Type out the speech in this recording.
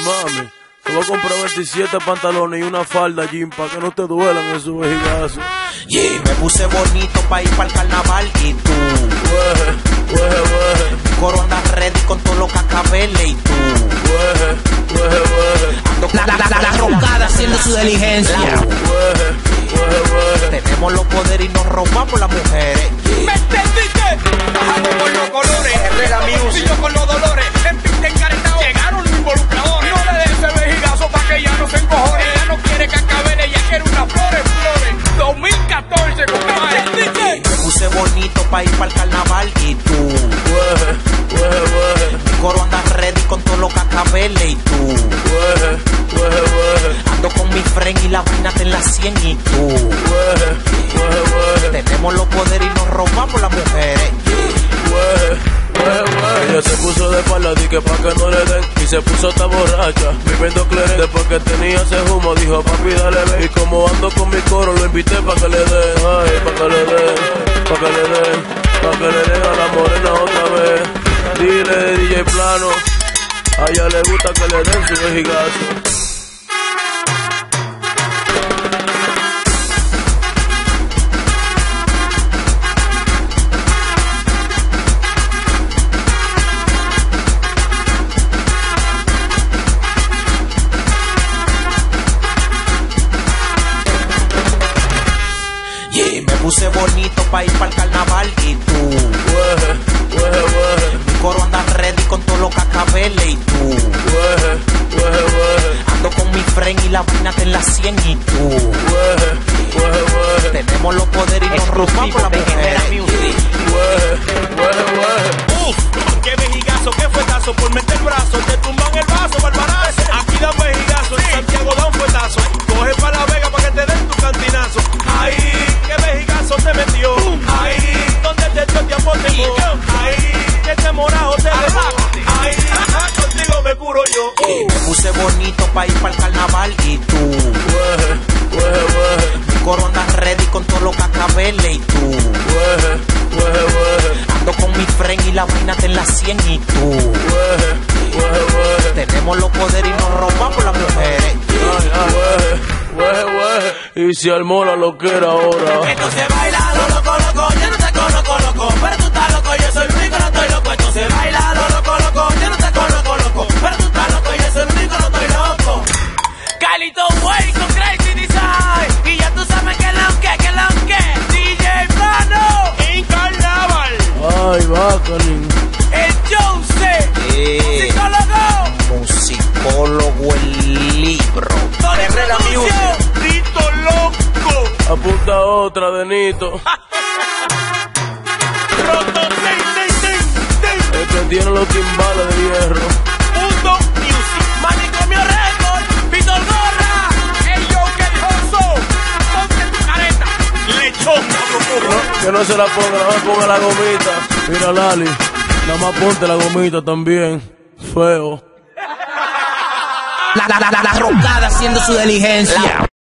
Mami, te voy a comprar 27 pantalones y una falda jean para que no te duelan esos vejigazos. Yeah, me puse bonito pa' ir pa'l carnaval y tú. Coro anda ready con todo lo cascabeles y tú. La rocada haciendo su diligencia. Tenemos los poderes y nos robamos las mujeres. ¿Me entendiste? Bajamos con los colores, yo con los dolores, en pista encaretado. Llegaron los involucradores. No le des ese vejigazo pa' que ella no se encojone. Ella no quiere cascabeles, ella quiere unas flores. 2014, compadre. Me puse bonito pa' ir pa'l carnaval y tú. Coro anda ready con todo lo cascabeles y tú. Ando con mi friend y la vaina en la 100 y tú. Tenemos los poderes y nos robamos las mujeres. Ella se puso de espalda, que pa' que no le den. Y se puso hasta borracha, viviendo clere. Después que tenía ese humo, dijo papi dale ven. Y como ando con mi coro, lo invité pa' que le den. Ay, pa' que le den, pa' que le den, pa' que le den a la morena otra vez. Dile DJ Plano, a ella le gusta que le den su vejigazo. Me puse bonito pa' ir pa'l carnaval y tú. Mi coro anda ready con todo lo cascabeles y tú. Ando con mi friend y la vaina en la 100 y tú. Tenemos los poderes y nos robamos las mujeres. Qué vejigazo, qué fuetazo, por meter el brazo, te tumban el vaso, barbarazo. Aquí dan vejigazo, en Santiago dan fuetazo. Coge pa' La Vega pa' que te den tu cantinazo. Ahí, qué vejigazo te metió. Ahí, donde te dio te apotecó. Ahí, que te morado te dejó. Ahí, contigo me curo yo. Me puse bonito pa' ir pa'l carnaval y tú. Mi coro anda ready con todo lo cascabeles y tú. Ando con mi friend y la vaina en la 100 y tú. Tenemos los poderes y nos robamos las mujeres. Y se armó la loquera ahora. Esto se baila loco, loco, yo no te conozco, loco. Pero tú estás loco, yo soy el único, no estoy loco. Esto se baila loco, loco, yo no te conozco, loco. Pero tú estás loco, yo soy el único, no estoy loco. Calito Way con Crazy Design. Y ya tú sabes que DJ Plano en carnaval. Ay, Bacanin. El Jose, Musicólogo el libro. Herrera Music, Tito Loco. Apunta otra de Nito. Roto, El que tiene los timbales de hierro. Mundo Music, Manicomio Record, Víctor Gorra, el Joker Joso, ponte tu careta, lechón. Que no se la ponga, nada más ponga la gomita. Mira Lali, nada más ponte la gomita también. Feo. La rocada haciendo su diligencia.